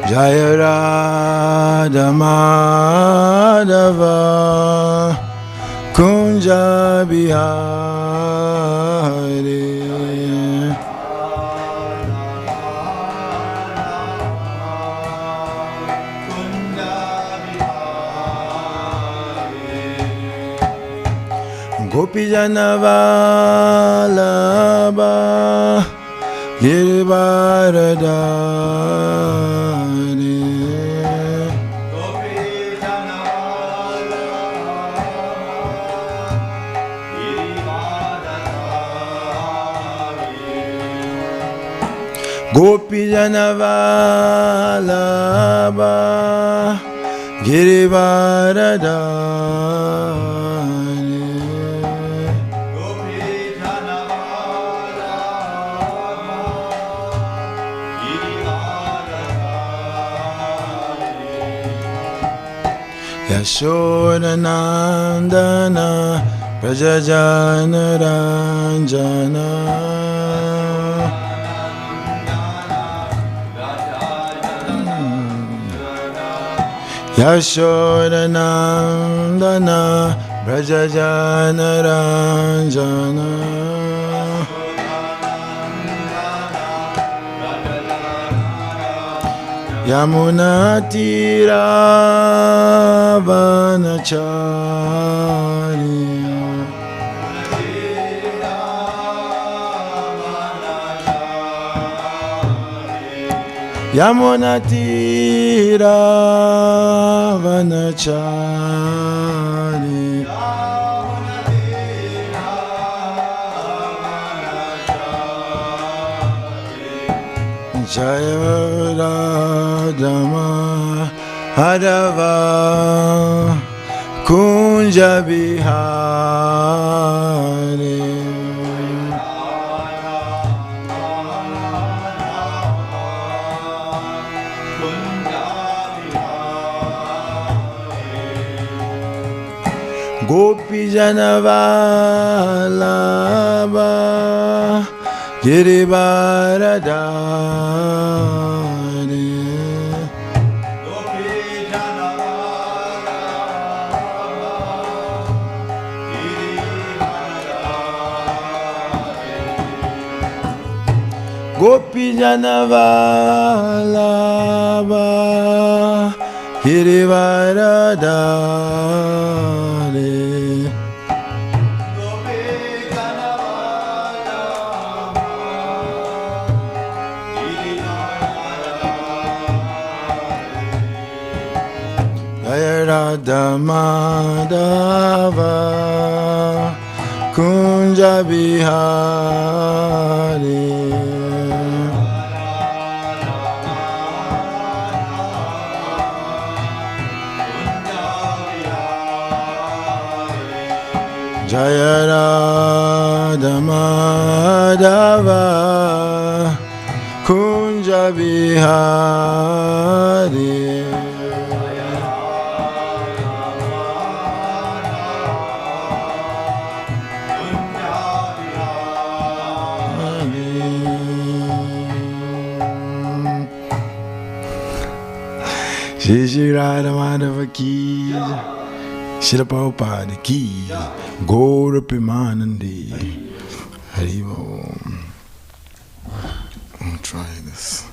Jaya Radha Madhava Kunja Bihari. Gopi Janavalabha Girivaradhari. Gopi Janavalabha Girivaradhari. Yashodanandana Prajajana Ranjana. Yashodanandana Prajajana Ranjana. Yamuna Tira Vanachari. Yamuna Tira Vanachari. Jaya Radha Madhava Kunja Bihari. Gopi Janavalabha Girivaradhari. Gopi Janavalabha Girivaradhari. Jaya Radha Madhava Kunja Bihari. Jaya Radha Madhava Kunja Bihari. Shri Radha Madhava ki, Srila Prabhupada ki, Gaura Premanandi. Hari Om. I'll try this.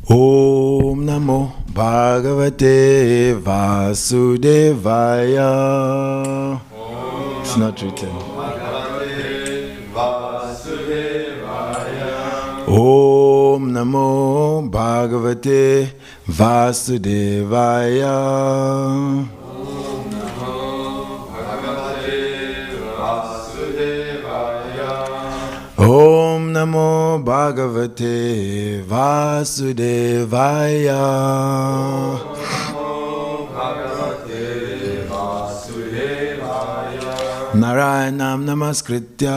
Om Namo Bhagavate Vasudevaya. It's not written. Om Namo Bhagavate Vasudevaya. Om Namo Bhagavate Vasudevaya. Narayanam Namaskritya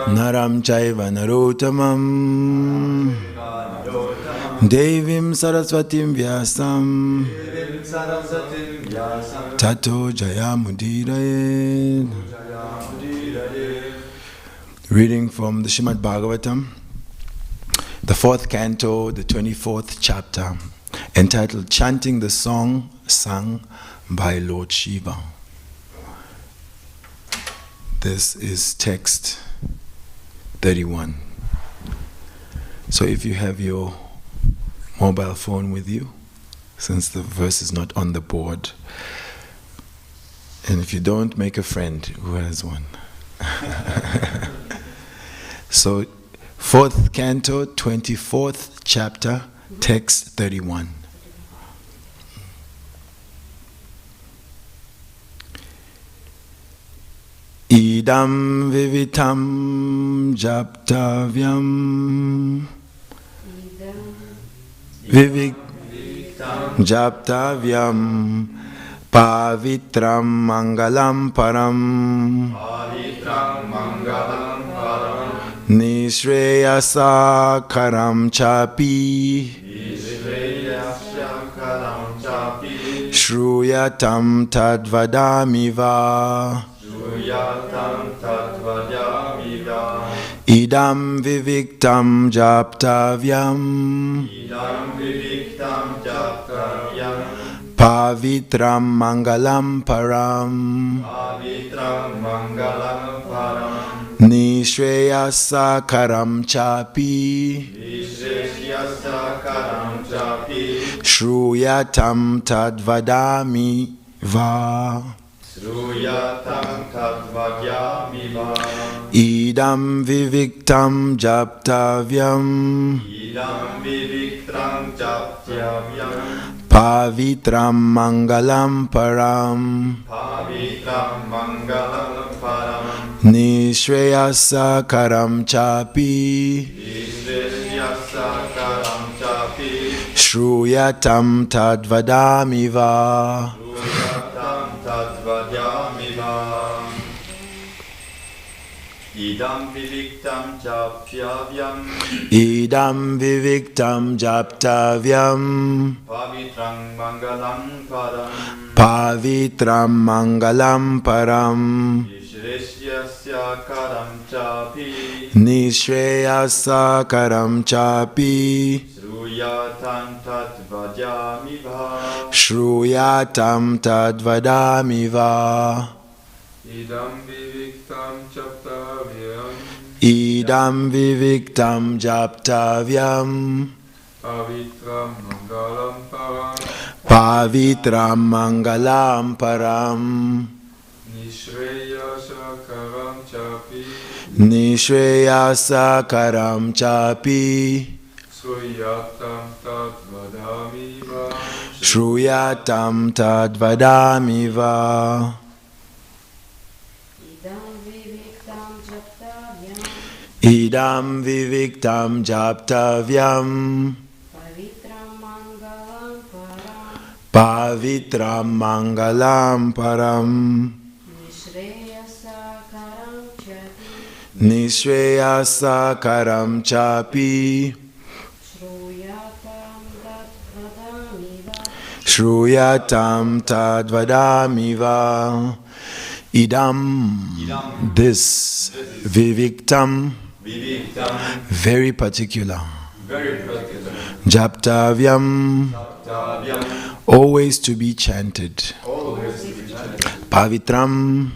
Naram Chaiva Narottamam Devim Saraswatim Vyasam Tato Jayamudiraye. Reading from the Srimad Bhagavatam, the 4th canto, the 24th chapter, entitled Chanting the Song Sung by Lord Shiva. This is text 31. So if you have your mobile phone with you, since the verse is not on the board, and if you don't, make a friend who has one. So 4th canto, 24th chapter, text 31. Idam vivitam japtavyam japtavyam pavitram mangalam param nishreyasa karam chapi shruyatam tadvadamiva. Idam viviktam japtavyam pavitram mangalam param nishreyasa karam chapi shruyatam tadvadami va. Idam viviktam japtavyam pavitram mangalam param nishreyasa karam chapi shruyatam tadvadamiva. Idam viviktam japtavyam pavitram mangalam param nishreyasya karam chapi shruyatam tadvadamiva. Idam viviktam japtavyam pavitram mangalam param nishreyasa karam chapi shruyatam tadvadamiva. Idam viviktam japtavyam pavitram mangalam param nishreyasa karam chapi shruyatam tadvadamiva. Idam, this, viviktam, very particular, japtavyam, always to be chanted, pavitram,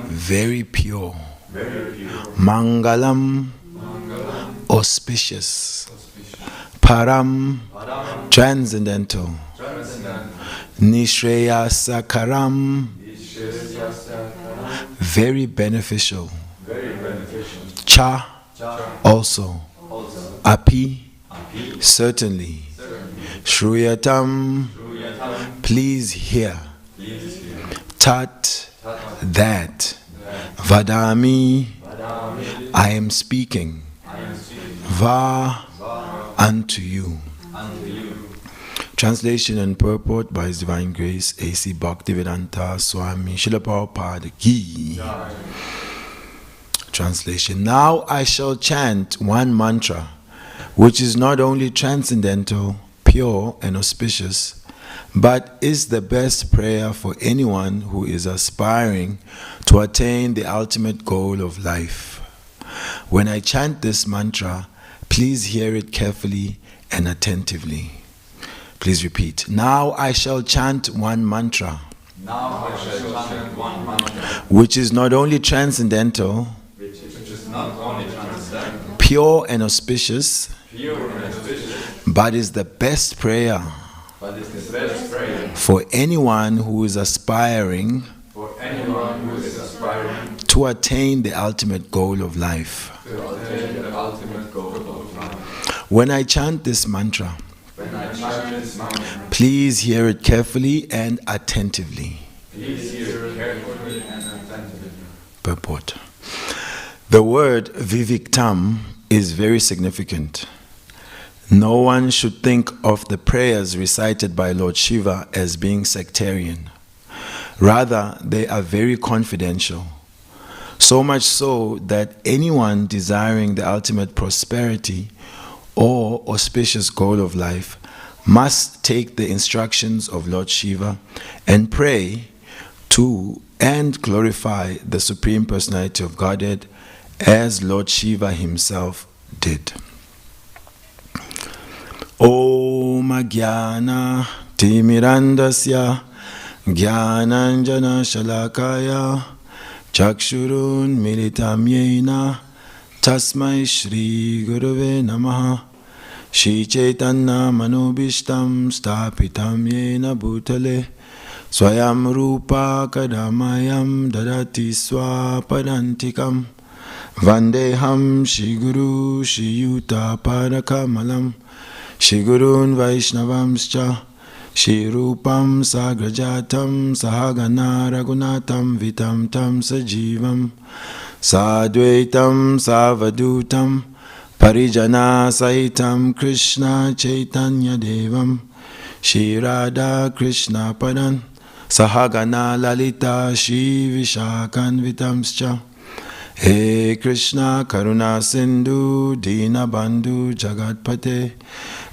very pure, mangalam, auspicious, param, transcendental, nishreyasa karam, very beneficial, cha, also, api, certainly, shruyatam, please hear, tat, that, vadami, I am speaking, va, unto you. Translation and purport by His Divine Grace A.C. Bhaktivedanta Swami Srila Prabhupada Ki. Translation. Now I shall chant one mantra which is not only transcendental, pure, and auspicious, but is the best prayer for anyone who is aspiring to attain the ultimate goal of life. When I chant this mantra, please hear it carefully and attentively. Please repeat. Now I shall chant one mantra. Now I shall chant one mantra, Which is not only transcendental, which is not only transcendental, pure and auspicious, pure and auspicious, but is the best prayer but is the best prayer for anyone who is aspiring for anyone who is aspiring to attain the ultimate goal of life. to attain the ultimate goal of life. When I chant this mantra, When I chant this mantra, please hear it carefully and attentively. please hear carefully and attentively. Purport. The word viviktam is very significant. No one should think of the prayers recited by Lord Shiva as being sectarian. Rather, they are very confidential. So much so that anyone desiring the ultimate prosperity or auspicious goal of life must take the instructions of Lord Shiva and pray to and glorify the Supreme Personality of Godhead as Lord Shiva himself did. Om Jnana Timirandasya Jnananjana Shalakaya Chakshurun Militam Yena Tasmai Shri Gurave Namaha Shri Chaitanya Manobishtam Stapitam Yena Bhutale Swayam Rupa Kadamayam Dadati Swapadantikam Vandeham Shri Guru Shri Yuta Padakamalam Shri Gurun Vaishnavamscha Shri Rupam Sagrajatam Sahagana Raghunatam Vitam Tam Sajivam Sadvaitam Savadutam Parijana Sahitam Krishna Chaitanya Devam Shri Radha Krishna Padan Sahagana Lalita Shri Vishakan Vitamscha He Krishna Karuna Sindhu Dina Bandhu Jagatpate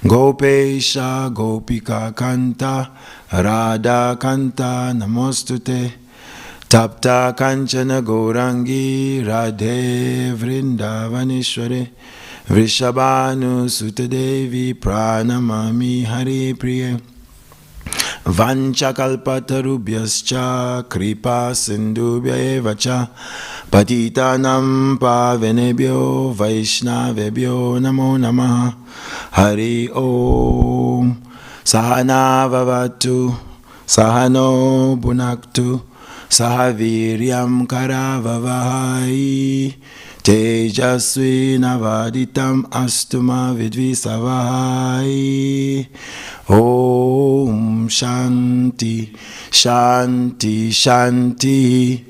Gopesha Gopika Kanta Radha Kanta Namostute Tapta Kanchana Gourangi Radhe Vrindavaneshware Vrishabhanu Sutadevi Pranamami Hari Priye Vanchakalpatarubhyascha Kripa Sindhubhya Evacha Patitanam Pavenebhyo Vaishnavebhyo Namo Namaha Hari Om Sahana Vavatu Sahano Bhunaktu Sahaviryam Karavavahai Tejasvi Navaditam Astuma Vidvisavahai Om Shanti Shanti Shanti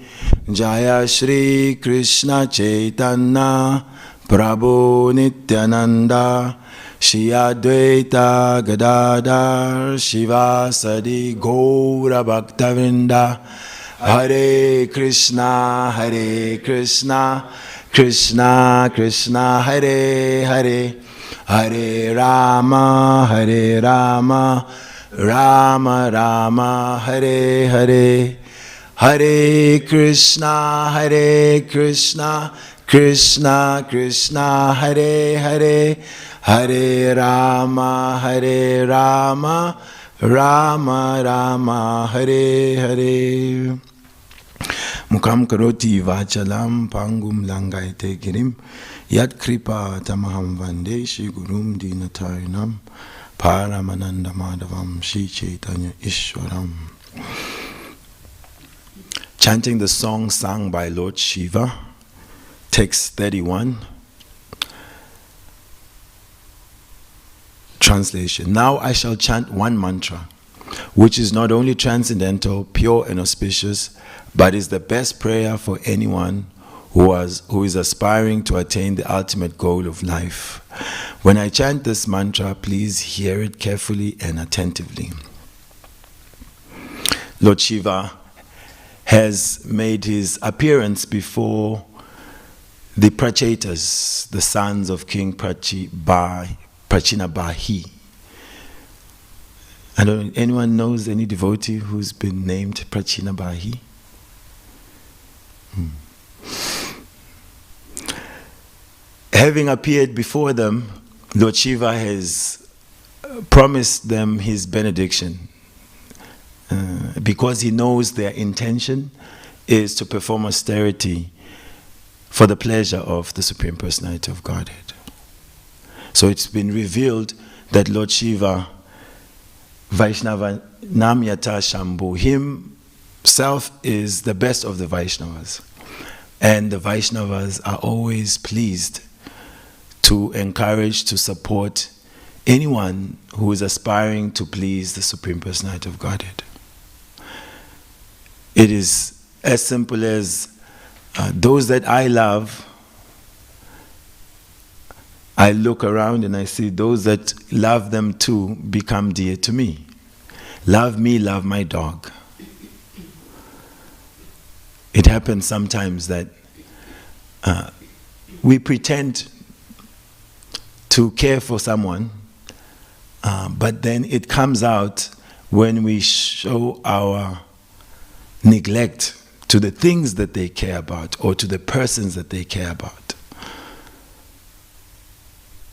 Jaya Shri Krishna Chaitanya Prabhu Nityananda Shri Advaita Gadadhar Shivasadi Gaura Bhaktavrinda Hare Krishna Krishna Krishna Hare Hare Hare Rama Rama Rama Hare Hare Hare Krishna Krishna Krishna Hare Hare Hare Rama Rama Rama Hare Hare Mukam karoti vachalam pangum langaite girim yat kripa tamaham vande Shri Gurum Dinatarinam Paramananda Madhavam Shri Chaitanya Ishwaram. Chanting the song sung by Lord Shiva, text 31. Translation. Now I shall chant one mantra, which is not only transcendental, pure and auspicious, but is the best prayer for anyone who is aspiring to attain the ultimate goal of life. When I chant this mantra, please hear it carefully and attentively. Lord Shiva has made his appearance before the Prachetas, the sons of King Prachinabahi. I don't know, anyone knows any devotee who's been named Prachinabahi? Having appeared before them, Lord Shiva has promised them his benediction because he knows their intention is to perform austerity for the pleasure of the Supreme Personality of Godhead. So it's been revealed that Lord Shiva, Vaishnava Namyata Shambhu, himself is the best of the Vaishnavas. And the Vaishnavas are always pleased to encourage, to support anyone who is aspiring to please the Supreme Personality of Godhead. It is as simple as those that I love, I look around and I see those that love them too become dear to me. Love me, love my dog. It happens sometimes that we pretend to care for someone, but then it comes out when we show our neglect to the things that they care about or to the persons that they care about.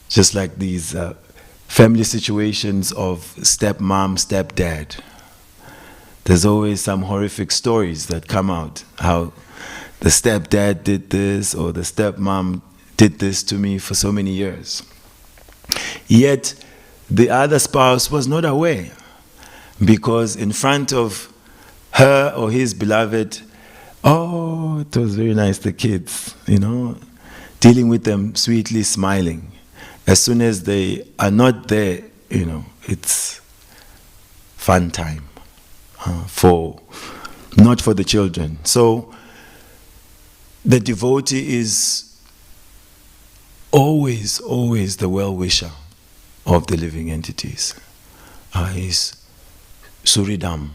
Just like these family situations of stepmom, stepdad. There's always some horrific stories that come out, how the stepdad did this or the stepmom did this to me for so many years. Yet the other spouse was not aware, because in front of her or his beloved, oh, it was very nice, the kids, dealing with them sweetly, smiling. As soon as they are not there, it's fun time not for the children. So the devotee is always the well-wisher of the living entities. He's Suridam.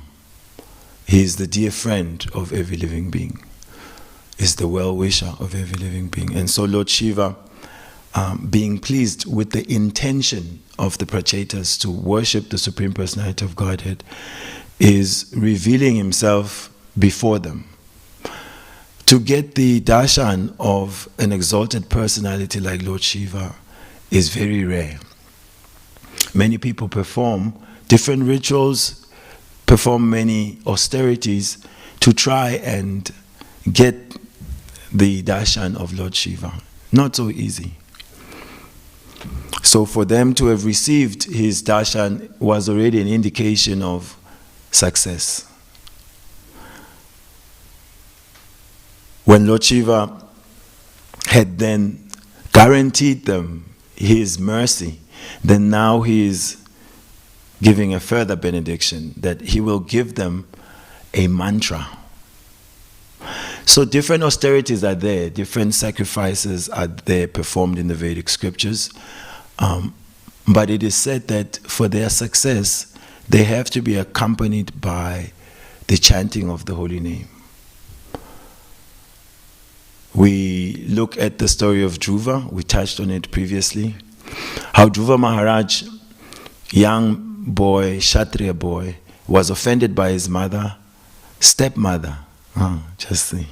He is the dear friend of every living being. Is the well-wisher of every living being. And so Lord Shiva, being pleased with the intention of the Prachetas to worship the Supreme Personality of Godhead, is revealing himself before them. To get the darshan of an exalted personality like Lord Shiva is very rare. Many people perform different rituals, perform many austerities to try and get the darshan of Lord Shiva. Not so easy. So for them to have received his darshan was already an indication of success. When Lord Shiva had then guaranteed them his mercy, then now he is giving a further benediction that he will give them a mantra. So different austerities are there, different sacrifices are there performed in the Vedic scriptures, but it is said that for their success, they have to be accompanied by the chanting of the holy name. We look at the story of Dhruva, we touched on it previously, how Dhruva Maharaj, young boy, Kshatriya boy, was offended by his mother, stepmother. Just see.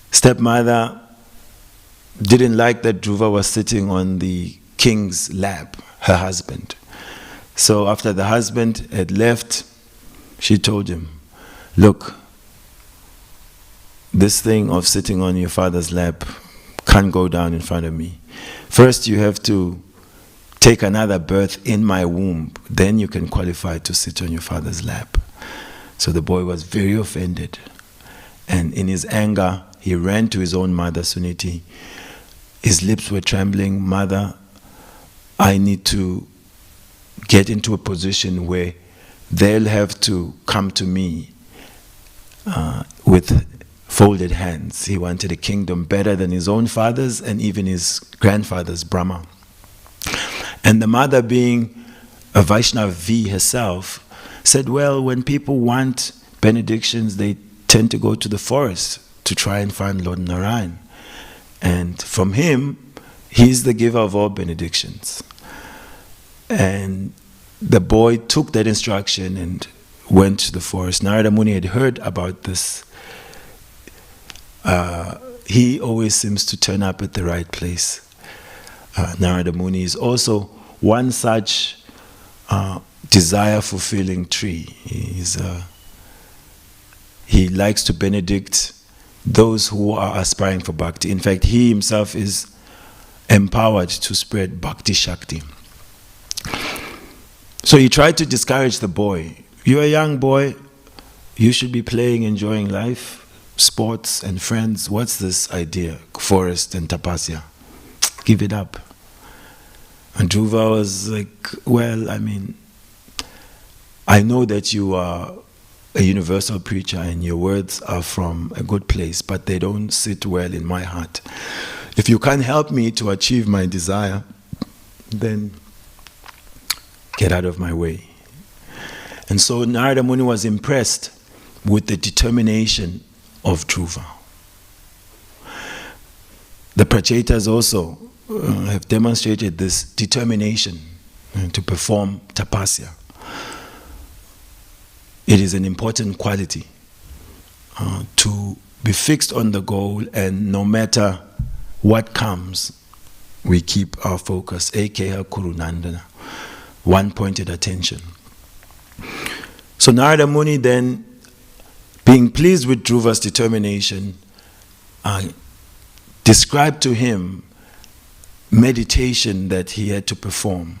Stepmother didn't like that Dhruva was sitting on the king's lap, her husband. So after the husband had left, she told him, look, this thing of sitting on your father's lap can't go down in front of me. First you have to take another birth in my womb, then you can qualify to sit on your father's lap. So the boy was very offended. And in his anger, he ran to his own mother, Suniti. His lips were trembling. Mother, I need to get into a position where they'll have to come to me with folded hands. He wanted a kingdom better than his own father's and even his grandfather's, Brahma. And the mother, being a Vaishnavi herself, said, well, when people want benedictions, they tend to go to the forest to try and find Lord Narayan. And from him, he's the giver of all benedictions. And the boy took that instruction and went to the forest. Narada Muni had heard about this. He always seems to turn up at the right place. Narada Muni is also one such desire-fulfilling tree. He likes to benedict those who are aspiring for bhakti. In fact, he himself is empowered to spread bhakti shakti. So he tried to discourage the boy. You're a young boy. You should be playing, enjoying life, sports and friends. What's this idea? Forest and tapasya. Give it up. And Dhruva was like, well, I mean, I know that you are a universal preacher and your words are from a good place, but they don't sit well in my heart. If you can't help me to achieve my desire, then get out of my way. And so Narada Muni was impressed with the determination of Dhruva. The Prachetas also have demonstrated this determination to perform tapasya. It is an important quality to be fixed on the goal, and no matter what comes, we keep our focus. Ekeha Kurunandana, one-pointed attention. So Narada Muni then, being pleased with Dhruva's determination, described to him meditation that he had to perform.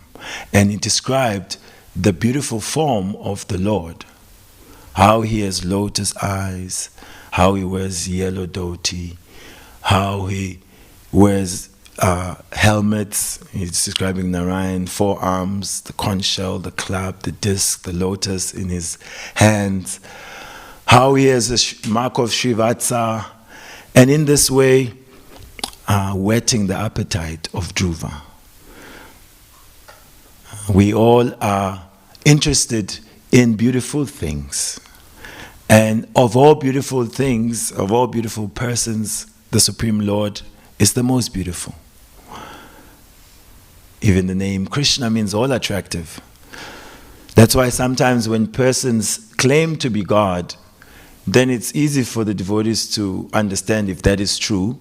And he described the beautiful form of the Lord, how he has lotus eyes, how he wears yellow dhoti, how he wears helmets. He's describing Narayan, 4 arms, the conch shell, the club, the disc, the lotus in his hands, how he has a mark of Srivatsa, and in this way whetting the appetite of Dhruva. We all are interested in beautiful things. And of all beautiful things, of all beautiful persons, the Supreme Lord is the most beautiful. Even the name Krishna means all attractive. That's why sometimes when persons claim to be God, then it's easy for the devotees to understand if that is true.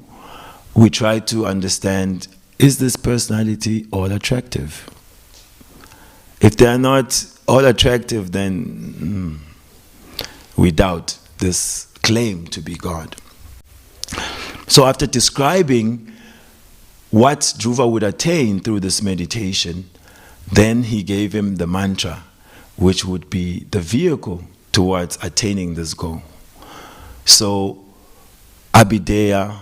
We try to understand, is this personality all attractive? If they are not all attractive, then we doubt this claim to be God. So after describing what Dhruva would attain through this meditation, then he gave him the mantra, which would be the vehicle towards attaining this goal. So Abhideya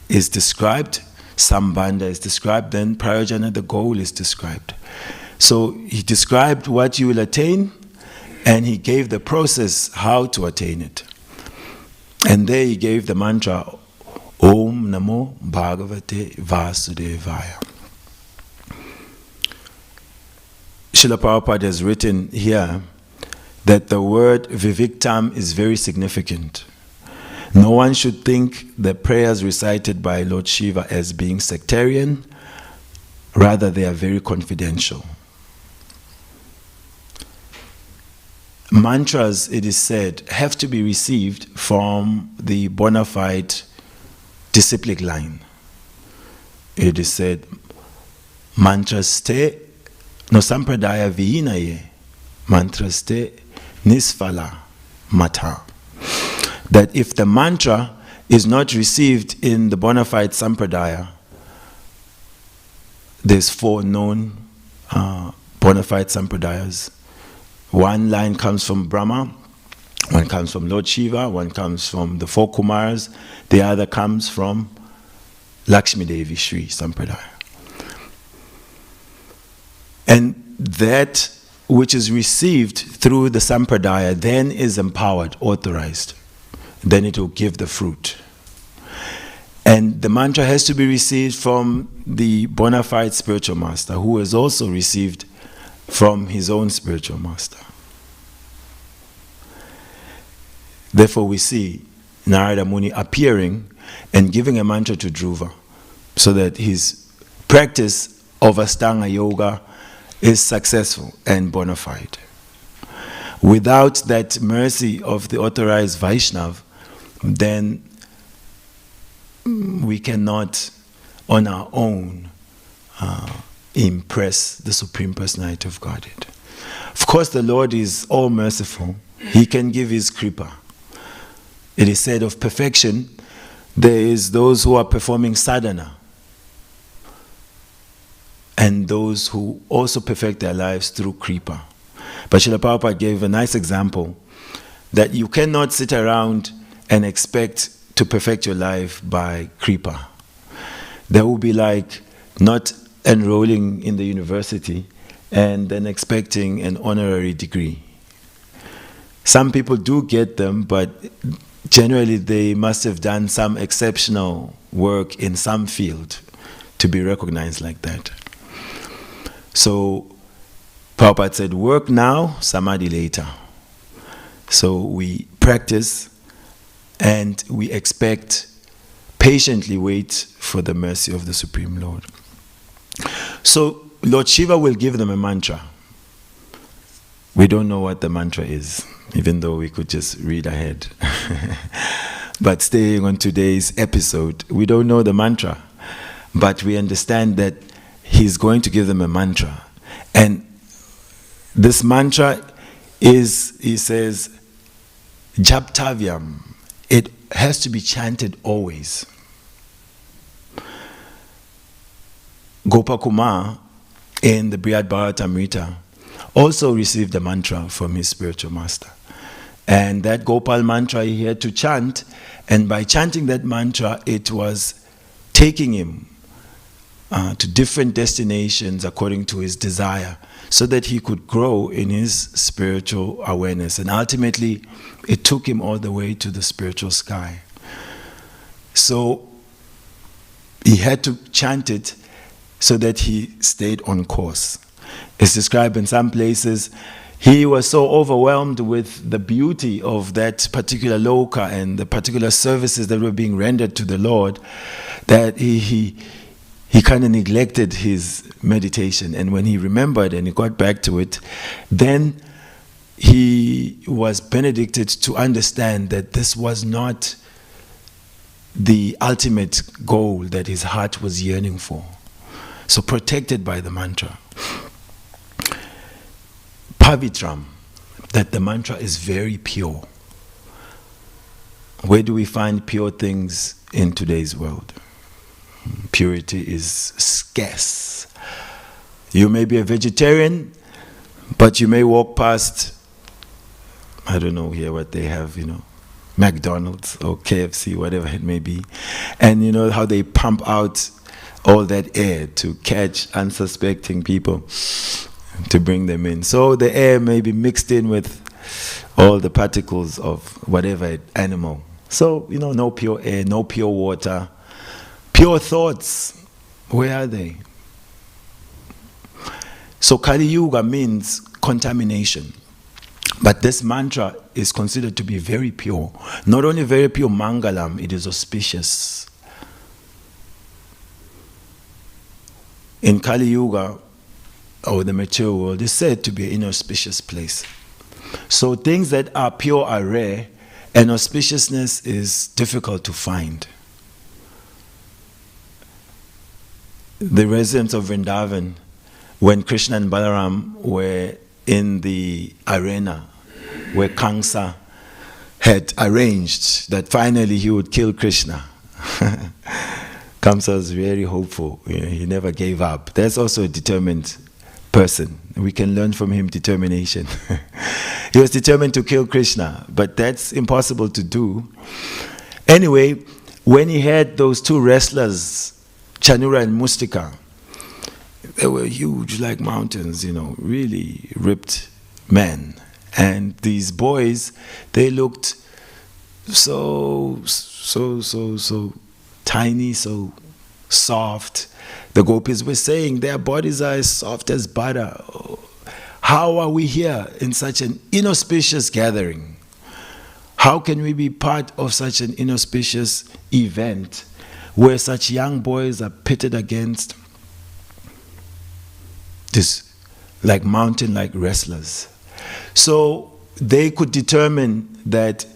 is described, Sambandha is described, then Prayojana, the goal, is described. So he described what you will attain, and he gave the process how to attain it. And there he gave the mantra, Om Namo Bhagavate Vasudevaya. Srila Prabhupada has written here that the word Viviktam is very significant. No one should think the prayers recited by Lord Shiva as being sectarian. Rather, they are very confidential. Mantras, it is said, have to be received from the bona fide disciplic line. It is said, mantraste no sampradaya vihinaye, mantraste nisfala mata. That if the mantra is not received in the bona fide sampradaya, there's 4 known bona fide sampradayas. One line comes from Brahma, one comes from Lord Shiva, one comes from the 4 Kumaras, the other comes from Lakshmi Devi Shri Sampradaya. And that which is received through the Sampradaya then is empowered, authorized. Then it will give the fruit. And the mantra has to be received from the bona fide spiritual master, who has also received from his own spiritual master. Therefore we see Narada Muni appearing and giving a mantra to Dhruva so that his practice of Ashtanga yoga is successful and bona fide. Without that mercy of the authorized Vaishnav, then we cannot on our own impress the Supreme Personality of Godhead. Of course, the Lord is all merciful. He can give his kripa. It is said of perfection, there is those who are performing sadhana and those who also perfect their lives through kripa. But Srila Prabhupada gave a nice example that you cannot sit around and expect to perfect your life by kripa. That would be like not enrolling in the university and then expecting an honorary degree. Some people do get them, but generally they must have done some exceptional work in some field to be recognized like that. So Prabhupada said, work now, samadhi later. So we practice and we expect, patiently wait for the mercy of the Supreme Lord. So Lord Shiva will give them a mantra. We don't know what the mantra is, even though we could just read ahead. But staying on today's episode, we don't know the mantra, but we understand that he's going to give them a mantra. And this mantra is, he says, Japtavyam. It has to be chanted always. Gopakumar in the Brihad Bharatamrita also received the mantra from his spiritual master. And that Gopal mantra he had to chant, and by chanting that mantra, it was taking him to different destinations according to his desire, so that he could grow in his spiritual awareness. And ultimately, it took him all the way to the spiritual sky. So he had to chant it so that he stayed on course. It's described in some places, he was so overwhelmed with the beauty of that particular loka and the particular services that were being rendered to the Lord that he kind of neglected his meditation. And when he remembered and he got back to it, then he was benedicted to understand that this was not the ultimate goal that his heart was yearning for. So protected by the mantra. Pavitram, that the mantra is very pure. Where do we find pure things in today's world? Purity is scarce. You may be a vegetarian, but you may walk past, I don't know here what they have, McDonald's or KFC, whatever it may be, and you know how they pump out all that air to catch unsuspecting people to bring them in. So the air may be mixed in with all the particles of whatever animal. So, no pure air, no pure water. Pure thoughts, where are they? So Kali Yuga means contamination. But this mantra is considered to be very pure. Not only very pure, Mangalam, it is auspicious. In Kali Yuga, or the material world, is said to be an inauspicious place. So things that are pure are rare, and auspiciousness is difficult to find. The residents of Vrindavan, when Krishna and Balaram were in the arena where Kamsa had arranged that finally he would kill Krishna. Kamsa was very hopeful. He never gave up. That's also a determined person. We can learn from him determination. He was determined to kill Krishna, but that's impossible to do. Anyway, when he had those two wrestlers, Chanura and Mustika, they were huge like mountains, really ripped men. And these boys, they looked so tiny, so soft. The gopis were saying their bodies are as soft as butter. How are we here in such an inauspicious gathering? How can we be part of such an inauspicious event where such young boys are pitted against this like mountain-like wrestlers? So they could determine that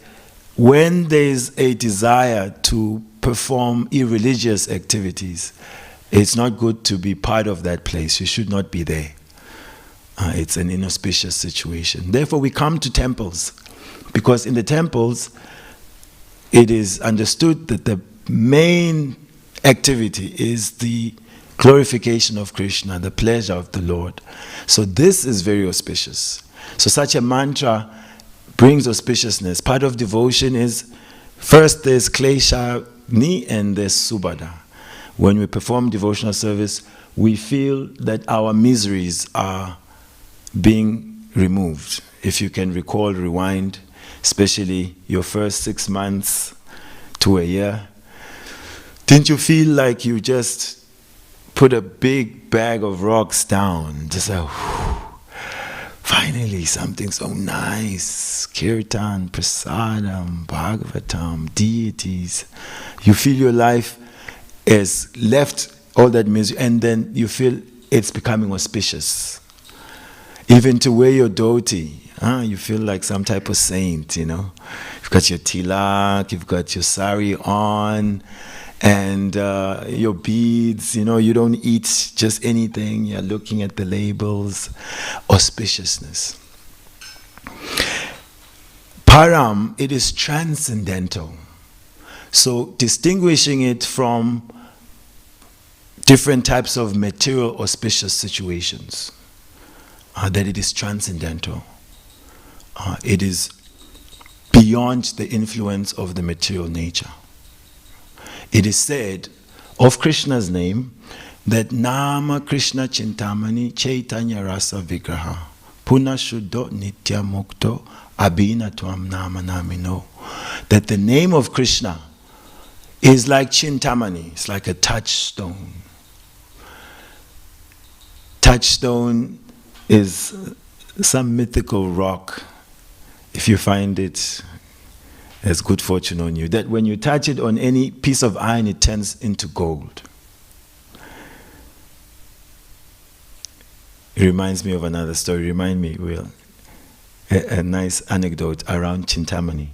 when there's a desire to perform irreligious activities, it's not good to be part of that place. You should not be there. It's an inauspicious situation. Therefore, we come to temples, because in the temples, it is understood that the main activity is the glorification of Krishna, the pleasure of the Lord. So this is very auspicious. So such a mantra brings auspiciousness. Part of devotion is, first there's kleshani and there's subhada. When we perform devotional service, we feel that our miseries are being removed. If you can recall, rewind, especially your first 6 months to a year, didn't you feel like you just put a big bag of rocks down? Just like, whew, finally something so nice. Kirtan, prasadam, bhagavatam, deities. You feel your life has left all that misery, and then you feel it's becoming auspicious. Even to wear your dhoti, you feel like some type of saint, you know. You've got your tilak, you've got your sari on, and your beads, you know, you don't eat just anything, you're looking at the labels. Auspiciousness. Param, it is transcendental. So distinguishing it from different types of material auspicious situations, that it is transcendental. It is beyond the influence of the material nature. It is said of Krishna's name that Nama Krishna Chintamani Chaitanya Rasa Vigraha Puna Shuddho Nitya Mukto Abhina Tvam Nama Namino. That the name of Krishna is like Chintamani, it's like a touchstone. Touchstone is some mythical rock. If you find it, there's good fortune on you. That when you touch it on any piece of iron, it turns into gold. It reminds me of another story. Remind me, Will. A nice anecdote around Chintamani.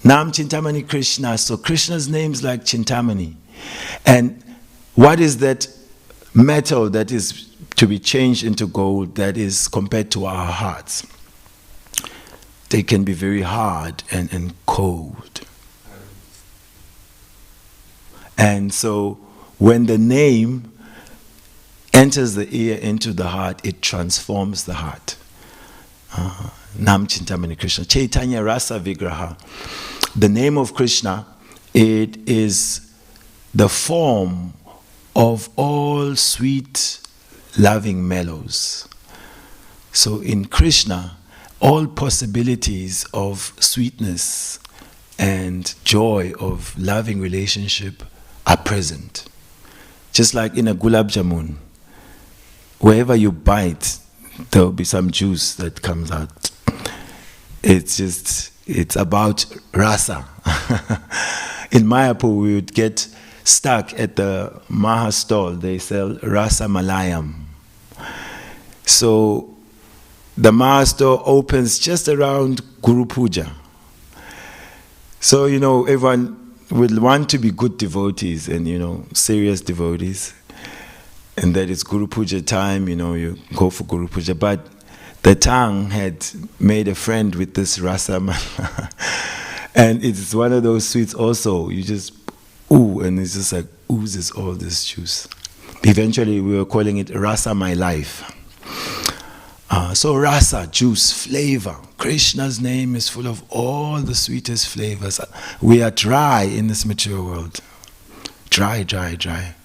Nam Chintamani Krishna. So Krishna's name is like Chintamani. And what is that metal that is to be changed into gold that is compared to our hearts? They can be very hard and cold. And so when the name enters the ear into the heart, it transforms the heart. Nam Chintamani Krishna. Chaitanya Rasa Vigraha. The name of Krishna, it is the form of all sweet, loving mellows. So in Krishna, all possibilities of sweetness and joy of loving relationship are present. Just like in a gulab jamun, wherever you bite, there will be some juice that comes out. It's about rasa. In Mayapur, we would get stuck at the Maha stall. They sell rasa malayam. So the Maha store opens just around Guru Puja. So, you know, everyone would want to be good devotees and, you know, serious devotees. And that is Guru Puja time, you know, you go for Guru Puja. But the tongue had made a friend with this rasa malai. And it's one of those sweets also. You just, ooh, and it's just like oozes all this juice. Eventually, we were calling it Rasa My Life. So rasa, juice, flavor. Krishna's name is full of all the sweetest flavors. We are dry in this material world. Dry, dry, dry.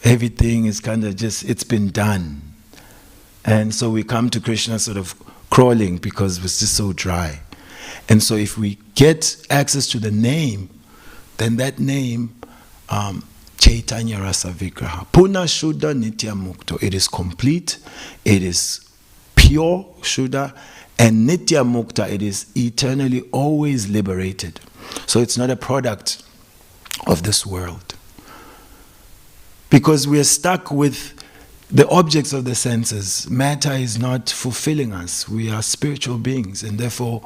Everything is kind of just, it's been done. And so we come to Krishna sort of crawling because it's just so dry. And so if we get access to the name, then that name, Chaitanya Rasa Vigraha, Puna Shuddha Nitya Mukto, it is complete, it is pure Shuddha, And Nitya Mukta, it is eternally always liberated. So it's not a product of this world. Because we are stuck with the objects of the senses. Matter is not fulfilling us. We are spiritual beings, and therefore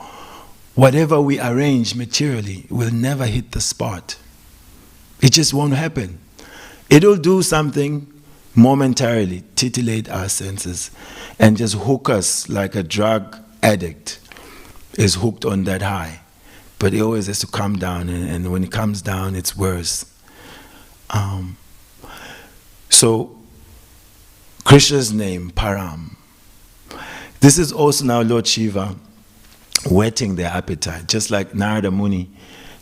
whatever we arrange materially will never hit the spot. It just won't happen. It'll do something momentarily, titillate our senses, and just hook us like a drug addict is hooked on that high. But it always has to come down, and when it comes down, it's worse. So, Krishna's name, Param. This is also now Lord Shiva whetting their appetite, just like Narada Muni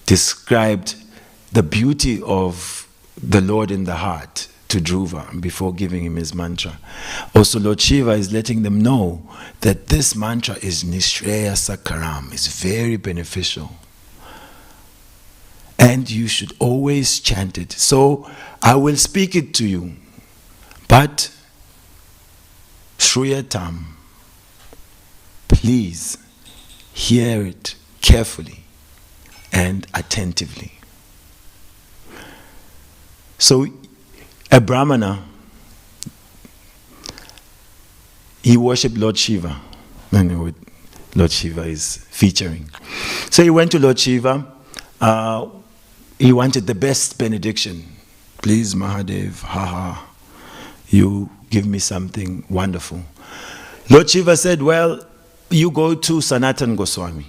described the beauty of the Lord in the heart to Dhruva before giving him his mantra. Also, Lord Shiva is letting them know that this mantra is Nishreya Sakaram, is very beneficial. And you should always chant it. So, I will speak it to you, but Shruyatam, please hear it carefully and attentively. So, a Brahmana, he worshipped Lord Shiva. I know what Lord Shiva is featuring. So he went to Lord Shiva. He wanted the best benediction. Please, Mahadev, you give me something wonderful. Lord Shiva said, well, you go to Sanatan Goswami.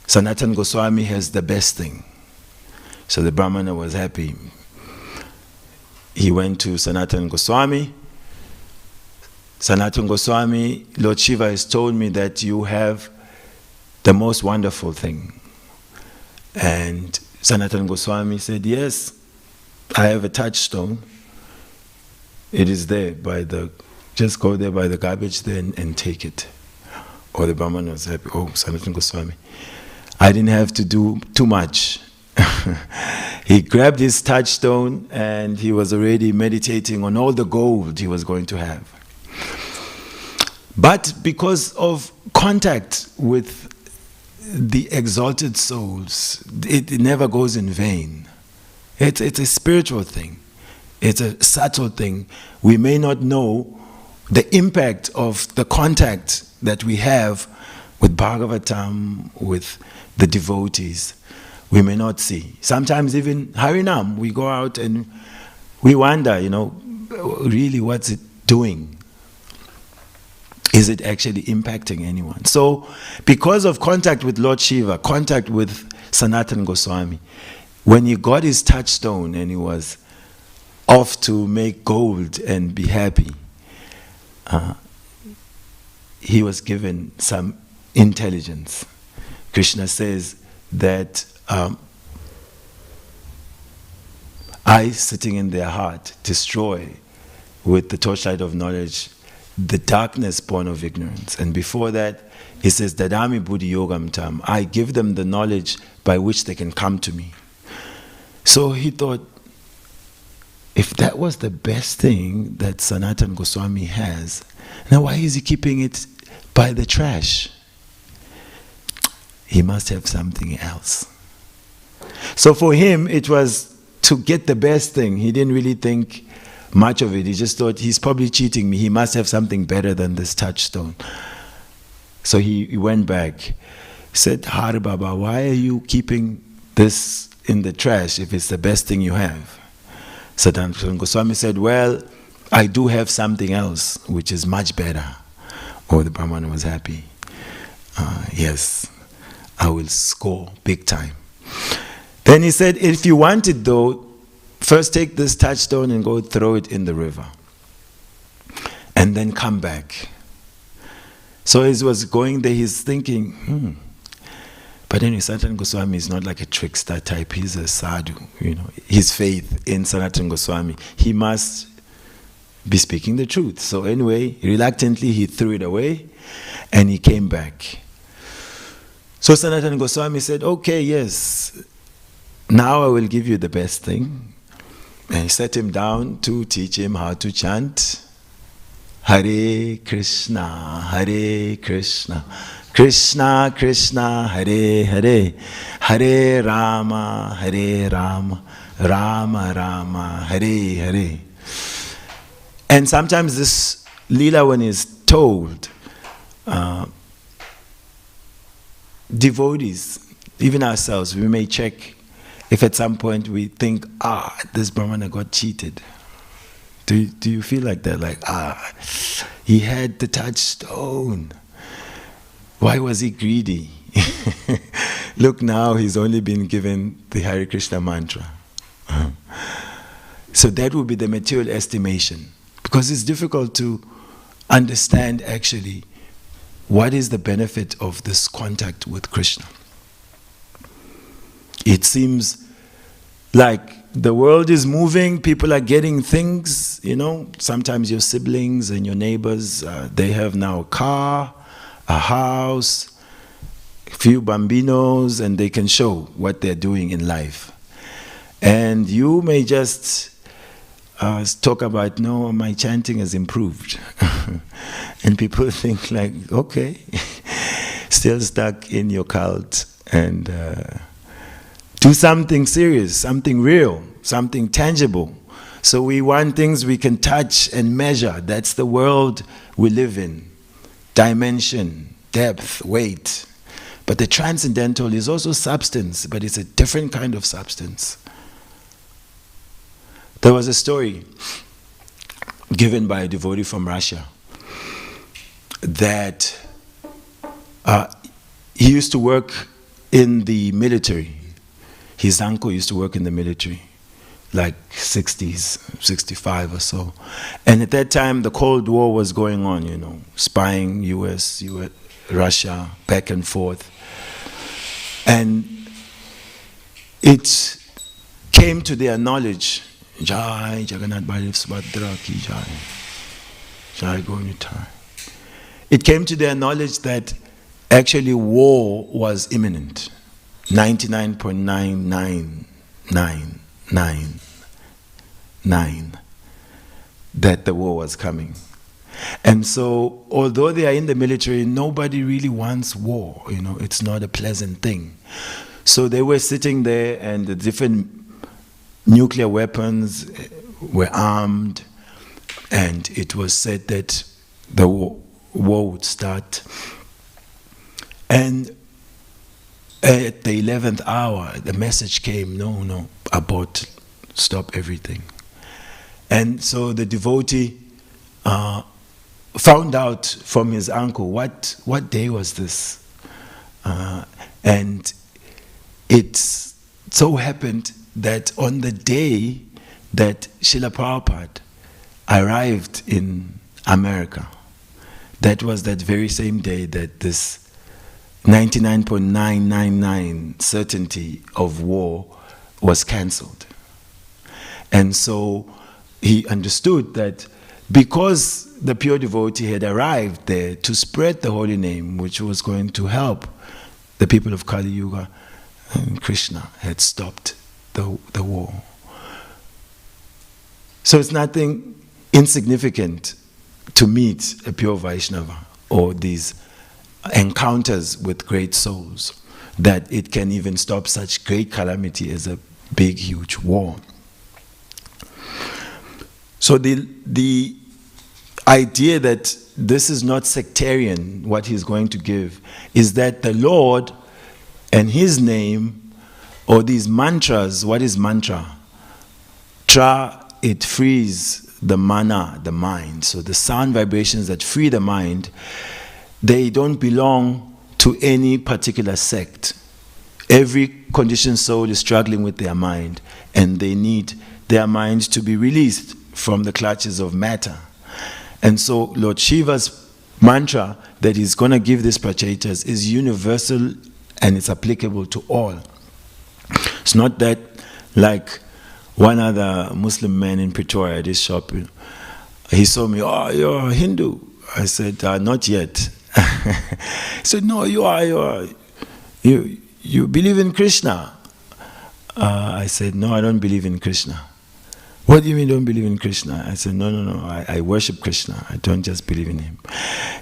Sanatan Goswami has the best thing. So the Brahmana was happy. He went to Sanatan Goswami. Sanatan Goswami, Lord Shiva has told me that you have the most wonderful thing. And Sanatan Goswami said, yes, I have a touchstone. It is there just go there by the garbage there and take it. Or the Brahman was happy. Oh, Sanatan Goswami. I didn't have to do too much. He grabbed his touchstone and he was already meditating on all the gold he was going to have. But because of contact with the exalted souls, it never goes in vain. It's a spiritual thing. It's a subtle thing. We may not know the impact of the contact that we have with Bhagavatam, with the devotees. We may not see. Sometimes even Harinam, we go out and we wonder, really what's it doing? Is it actually impacting anyone? So, because of contact with Lord Shiva, contact with Sanatan Goswami, when he got his touchstone and he was off to make gold and be happy, he was given some intelligence. Krishna says that I, sitting in their heart, destroy with the torchlight of knowledge the darkness born of ignorance. And before that, he says, Dadami Buddhi Yogam Tam, I give them the knowledge by which they can come to me. So he thought, if that was the best thing that Sanatan Goswami has, now why is he keeping it by the trash? He must have something else. So for him, it was to get the best thing. He didn't really think much of it. He just thought, he's probably cheating me. He must have something better than this touchstone. So he went back. He said, Har Baba, why are you keeping this in the trash if it's the best thing you have? Sanatan Goswami said, well, I do have something else which is much better. Oh, the Brahmana was happy. Yes, I will score big time. Then he said, if you want it though, first take this touchstone and go throw it in the river. And then come back. So as he was going there, he's thinking, But anyway, Sanatan Goswami is not like a trickster type. He's a sadhu, His faith in Sanatan Goswami, he must be speaking the truth. So anyway, reluctantly he threw it away and he came back. So Sanatan Goswami said, okay, yes, now I will give you the best thing. And he sat him down to teach him how to chant. Hare Krishna, Hare Krishna, Krishna Krishna, Hare Hare, Hare Rama, Hare Rama, Rama Rama, Hare Hare. And sometimes this lila, when is told, devotees, even ourselves, we may check if at some point we think, this Brahmana got cheated. Do you feel like that? Like, he had the touchstone. Why was he greedy? Look, now he's only been given the Hare Krishna mantra. So that would be the material estimation. Because it's difficult to understand actually what is the benefit of this contact with Krishna. It seems like the world is moving, people are getting things, sometimes your siblings and your neighbors, they have now a car, a house, a few bambinos, and they can show what they're doing in life. And you may just talk about, no, my chanting has improved. And people think like, okay, still stuck in your cult, and do something serious, something real, something tangible. So we want things we can touch and measure. That's the world we live in. Dimension, depth, weight. But the transcendental is also substance, but it's a different kind of substance. There was a story given by a devotee from Russia that he used to work in the military. His uncle used to work in the military, like 60s, 65 or so. And at that time, the Cold War was going on, spying, US, Russia, back and forth. And it came to their knowledge, Jai Jagannath Baladev Subhadra Ki Jai, Jai Gauranitai. It came to their knowledge that actually war was imminent. 99.9999 that the war was coming. And so, although they are in the military, nobody really wants war. It's not a pleasant thing. So they were sitting there, and the different nuclear weapons were armed, and it was said that the war would start. And at the 11th hour, the message came, no, abort, stop everything. And so the devotee found out from his uncle, what day was this? And it so happened that on the day that Srila Prabhupada arrived in America, that was that very same day that this 99.999 certainty of war was cancelled. And so he understood that because the pure devotee had arrived there to spread the holy name, which was going to help the people of Kali Yuga, and Krishna had stopped the war. So it's nothing insignificant to meet a pure Vaishnava or these encounters with great souls, that it can even stop such great calamity as a big, huge war. So the idea that this is not sectarian, what he's going to give, is that the Lord and his name, or these mantras, what is mantra? Tra, it frees the mana, the mind. So the sound vibrations that free the mind, they don't belong to any particular sect. Every conditioned soul is struggling with their mind, and they need their mind to be released from the clutches of matter. And so Lord Shiva's mantra that he's going to give these prachetas is universal, and it's applicable to all. It's not that like one other Muslim man in Pretoria at his shop, he saw me, oh, you're a Hindu. I said, not yet. He said, no, you are. You believe in Krishna. I said, no, I don't believe in Krishna. What do you mean don't believe in Krishna? I said, no, I worship Krishna. I don't just believe in him.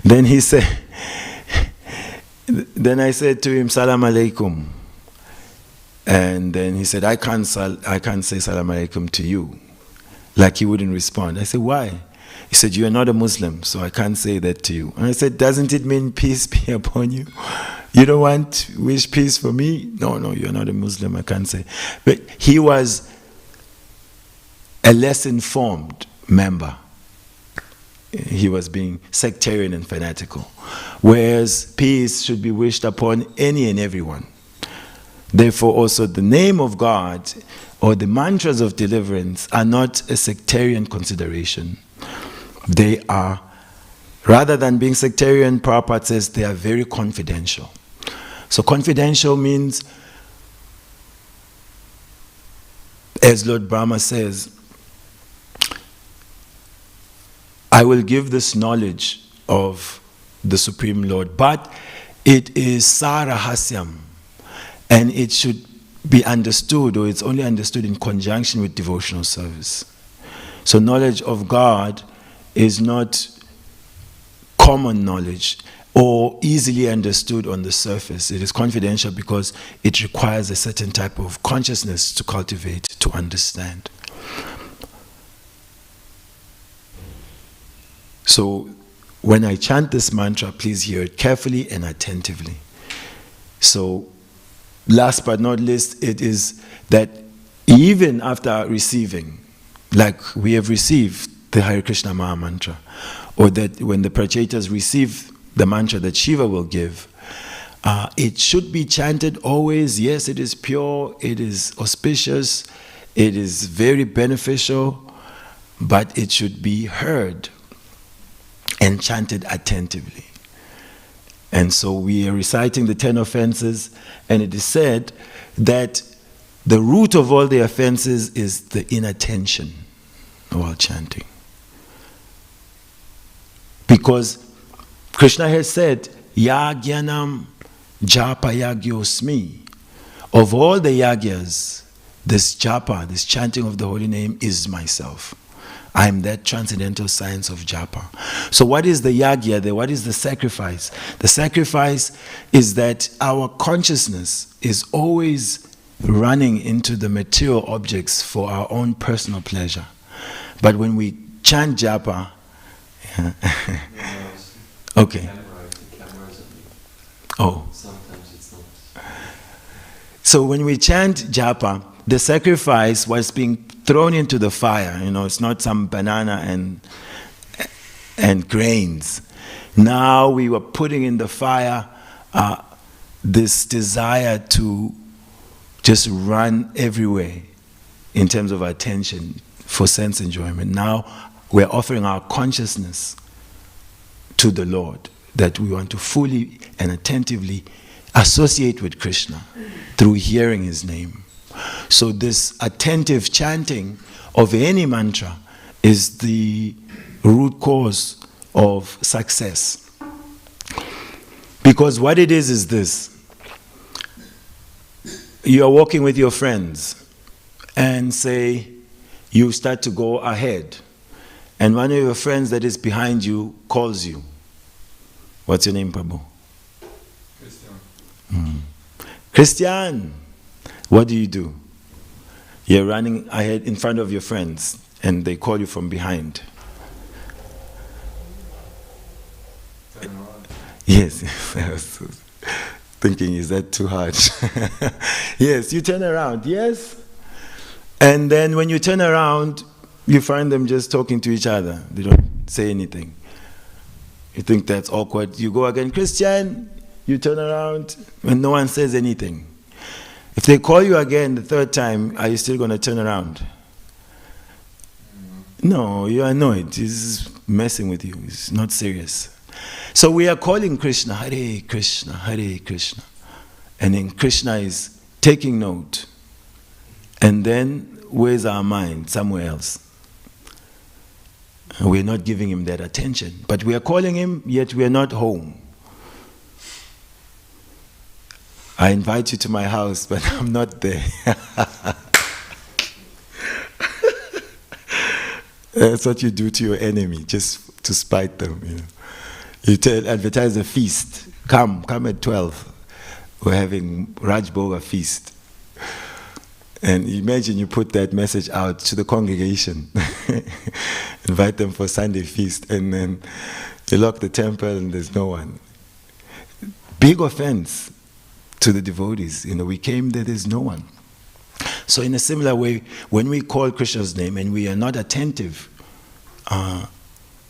Then he said, then I said to him, Salam Alaikum. And then he said, I can't say Salam Alaikum to you. Like he wouldn't respond. I said, why? He said, you are not a Muslim, so I can't say that to you. And I said, doesn't it mean peace be upon you? You don't want wish peace for me? No, you're not a Muslim, I can't say. But he was a less informed member. He was being sectarian and fanatical. Whereas peace should be wished upon any and everyone. Therefore also the name of God or the mantras of deliverance are not a sectarian consideration. They are, rather than being sectarian, Prabhupada says they are very confidential. So confidential means, as Lord Brahma says, I will give this knowledge of the Supreme Lord, but it is sarahasyam, and it should be understood, or it's only understood in conjunction with devotional service. So knowledge of God is not common knowledge or easily understood on the surface. It is confidential because it requires a certain type of consciousness to cultivate, to understand. So when I chant this mantra, please hear it carefully and attentively. So last but not least, it is that even after receiving, like we have received the Hare Krishna Maha Mantra, or that when the Prachetas receive the mantra that Shiva will give, it should be chanted always. Yes, it is pure, it is auspicious, it is very beneficial, but it should be heard and chanted attentively. And so we are reciting the 10 offenses, and it is said that the root of all the offenses is the inattention while chanting. Because Krishna has said, Yagyanam Japa Yagyosmi. Of all the yagyas, this japa, this chanting of the holy name is myself. I am that transcendental science of japa. So what is the yagya? What is the sacrifice? The sacrifice is that our consciousness is always running into the material objects for our own personal pleasure. But when we chant japa, okay. Oh. Sometimes it's not. So when we chant japa, the sacrifice was being thrown into the fire. It's not some banana and grains. Now we were putting in the fire this desire to just run everywhere in terms of attention for sense enjoyment. Now we're offering our consciousness to the Lord, that we want to fully and attentively associate with Krishna through hearing his name. So this attentive chanting of any mantra is the root cause of success. Because what it is this. You are walking with your friends and say you start to go ahead, and one of your friends that is behind you calls you. What's your name, Prabhu? Christian. Christian, what do? You're running ahead in front of your friends and they call you from behind. Turn around. Yes, I was thinking, is that too hard? Yes, you turn around, yes? And then when you turn around, you find them just talking to each other. They don't say anything. You think that's awkward. You go again, Christian, you turn around, and no one says anything. If they call you again the third time, are you still going to turn around? No, you're annoyed. He's messing with you. It's not serious. So we are calling Krishna, Hare Krishna, Hare Krishna. And then Krishna is taking note. And then where's our mind? Somewhere else. We're not giving him that attention. But we are calling him, yet we are not home. I invite you to my house, but I'm not there. That's what you do to your enemy, just to spite them. You advertise a feast. Come at 12. We're having Raj Boga feast. And imagine you put that message out to the congregation, invite them for Sunday feast, and then you lock the temple and there's no one. Big offense to the devotees. We came there, there's no one. So in a similar way, when we call Krishna's name and we are not attentive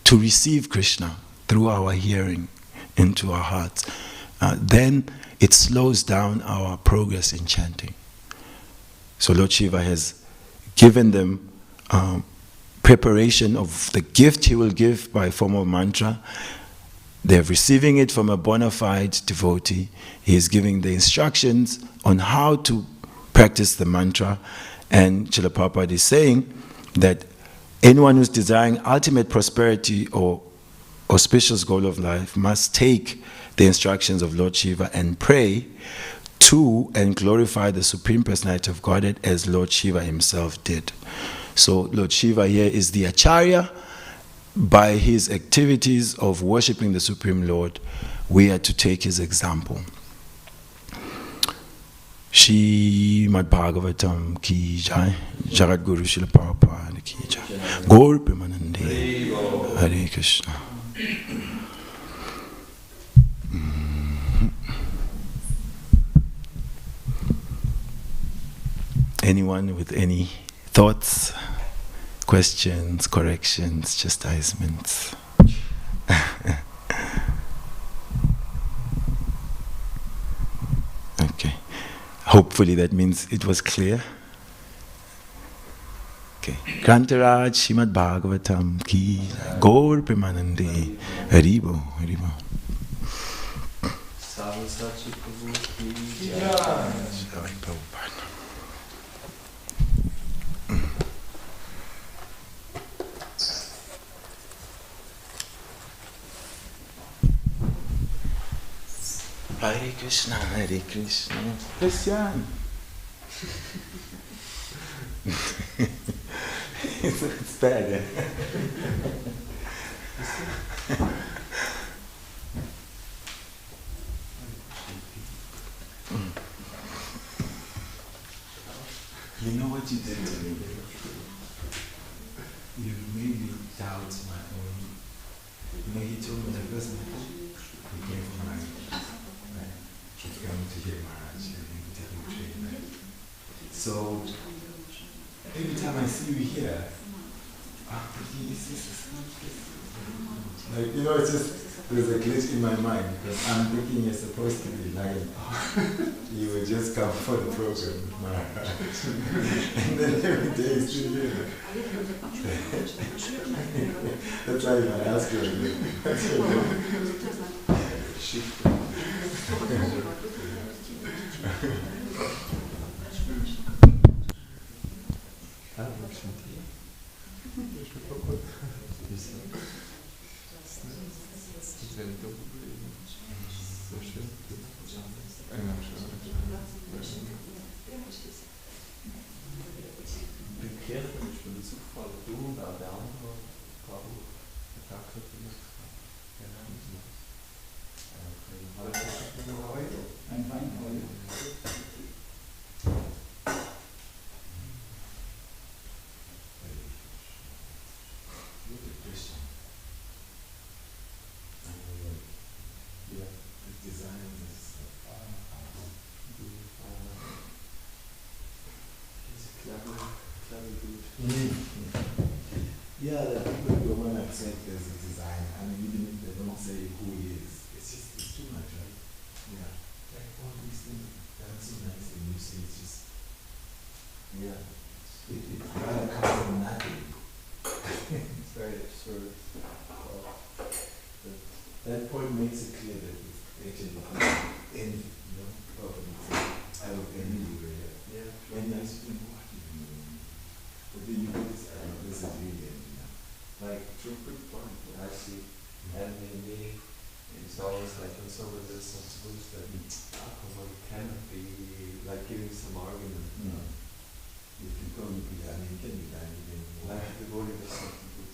to receive Krishna through our hearing into our hearts, then it slows down our progress in chanting. So Lord Shiva has given them preparation of the gift he will give by form of mantra. They're receiving it from a bona fide devotee. He is giving the instructions on how to practice the mantra. And Srila Prabhupada is saying that anyone who's desiring ultimate prosperity or auspicious goal of life must take the instructions of Lord Shiva and pray to and glorify the Supreme Personality of Godhead as Lord Shiva himself did. So Lord Shiva here is the Acharya. By his activities of worshipping the Supreme Lord, we are to take his example. Shrimad Bhagavatam ki jai, Jagat Guru Srila Prabhupada ki jai. Gaur Premanande, Hare Krishna. Anyone with any thoughts, questions, corrections, chastisements? Okay. Hopefully that means it was clear. Okay. Grantaraj Srimad Bhagavatam ki Gaur Premanande, Haribo, Haribo. Savyasaci Dasa. Jai Prabhupada. Hare Krishna, Hare Krishna. Christian. It's bad, eh? You know what you did to me? You made me doubt my own. He told me the first night he came from my he came to hear Maharaj and he would take me train. Right? So every time I see you here, it's just there's a glitch in my mind because I'm thinking you're supposed to be like you would just come for the program, Maharaj. And then every day you see here. That's why I ask you again. I'm fine, how are you? Yeah, the people don't want to accept as a design. I mean, even if they don't say who he is, it's too much, right? Yeah. Like all these things, that's so nice, and you say it's just, yeah, it rather comes from nothing. It's very absurd. That point makes it clear that it's actually envy, I would envy you, yeah. When I speak, what do you mean? But then you get this, this is really envy. Like, true good point. I see envy in me. It's always like when someone does some switch that someone cannot be like giving some argument. No. If you can be done, you can be done. Like the body does something good.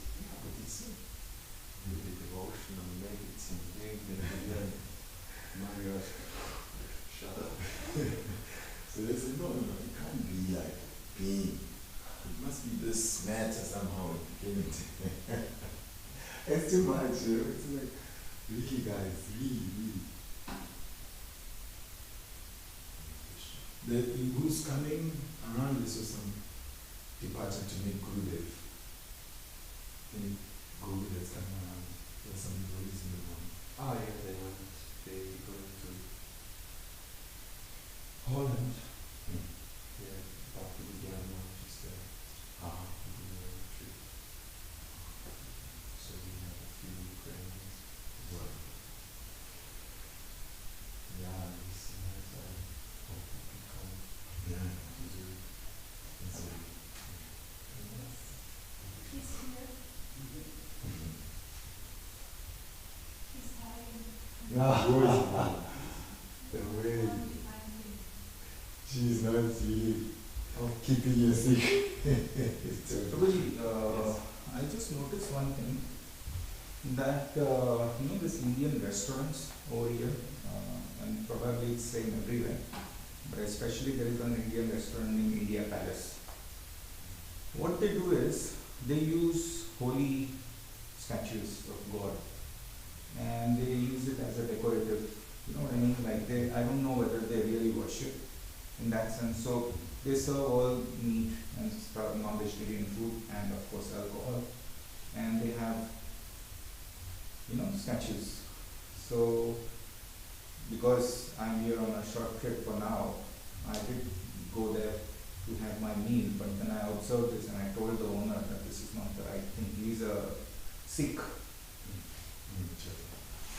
It's too much. It's like, really, guys, really. Who's coming around? This was some departure to meet Gurudev. Any Guru that's coming around. There's some devotees in the morning. Ah, yeah, they go to Holland. yeah, back to the Ghana, just there. Ah. To do a retreat. So we have a few Ukrainians. Wow. Yeah, it's nice. I hope we can come Yeah. to do It's a, He's here. He's tired. the way Finally. she's not really keeping you secret. It's a- Prabhuji, Yes. I just noticed one thing, that this Indian restaurants over here, and probably it's same everywhere, but especially there is an Indian restaurant in India Palace. What they do is they use holy statues of God, and they use it as a decorative. You know what I mean? Like I don't know whether they really worship in that sense. So they serve all meat and stuff, non-vegetarian food, and of course alcohol, and they have statues. So because I'm here on a short trip for now, I did go there to have my meal, but then I observed this and I told the owner that this is not the right thing. He's a Sikh.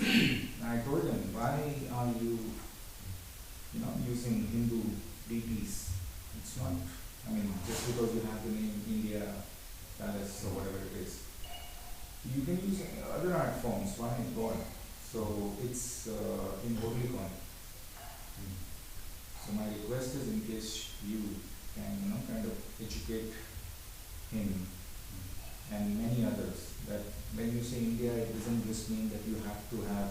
And I told him, why are you using Hindu deities? It's not, just because you have the name India Palace or whatever it is. You can use other art forms, why God? So it's in holy coin. So my request is, in case you can kind of educate him and many others, that when you say India, it doesn't just mean that you have to have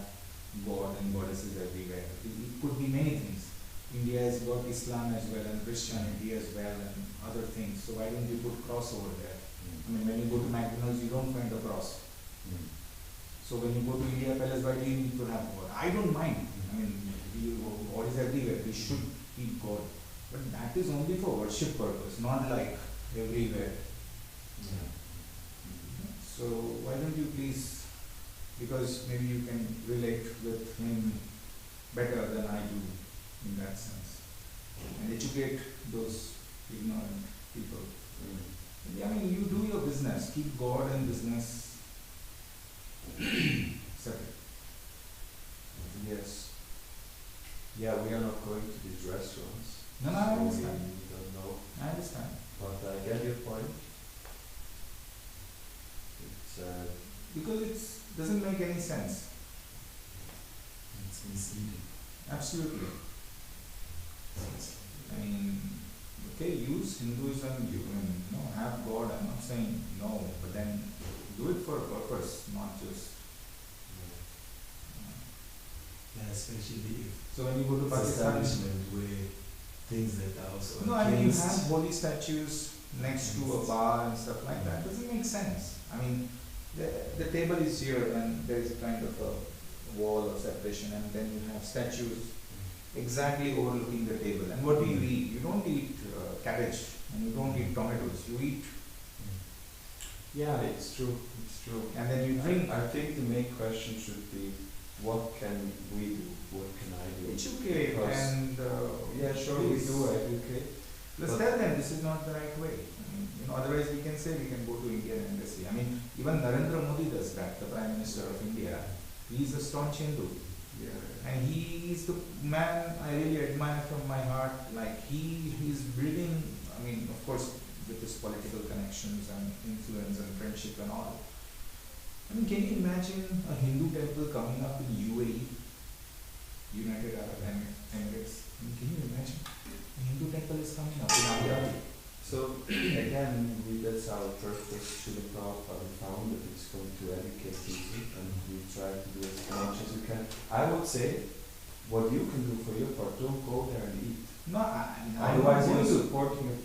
God and goddesses everywhere. It could be many things. India has got Islam as well and Christianity as well and other things. So why don't you put cross over there? When you go to McDonald's, you don't find a cross. So when you go to India Palace, why do you need to have God? I don't mind. God is everywhere. We should keep God. But that is only for worship purpose, not like everywhere. So why don't you please, because maybe you can relate with him better than I do in that sense, and educate those ignorant people. You do your business, keep God and business separate. Yes. Yeah, we are not going to these restaurants. No, I so understand. We don't know. I understand. But I get your point. It's Because it doesn't make any sense. It's misleading. Absolutely. Okay, use Hinduism, you can have God, I'm not saying no, but then do it for a purpose, not just. Yeah, especially if So when you go to it's Pakistan, establishment where things that are also you against. have holy statues next to a bar and stuff like that. Doesn't make sense. The table is here and there is a kind of a wall of separation, and then you have statues exactly overlooking the table. And what do you eat? You don't eat cabbage and you don't eat tomatoes. You eat, yeah, it's true. It's true. and then you drink. I think the main question should be, what can we do? What can I do? Educate Because- and Yeah, sure, we please. do educate. Let's But- tell them this is not the right way. Otherwise we can say we can go to Indian embassy. Even Narendra Modi does that, the Prime Minister of India. He is a staunch Hindu. Yeah. And he is the man I really admire from my heart. Like he is building, of course, with his political connections and influence and friendship and all. Can you imagine a Hindu temple coming up in UAE, United Arab Emirates? Can you imagine? A Hindu temple is coming up in Abu Dhabi. So again, that's our purpose. Srila Prabhupada found that it's going to educate people, and we try to do as much as we can. I would say, what you can do for your part, don't go there and eat. No, Otherwise, I'm you're going to. supporting a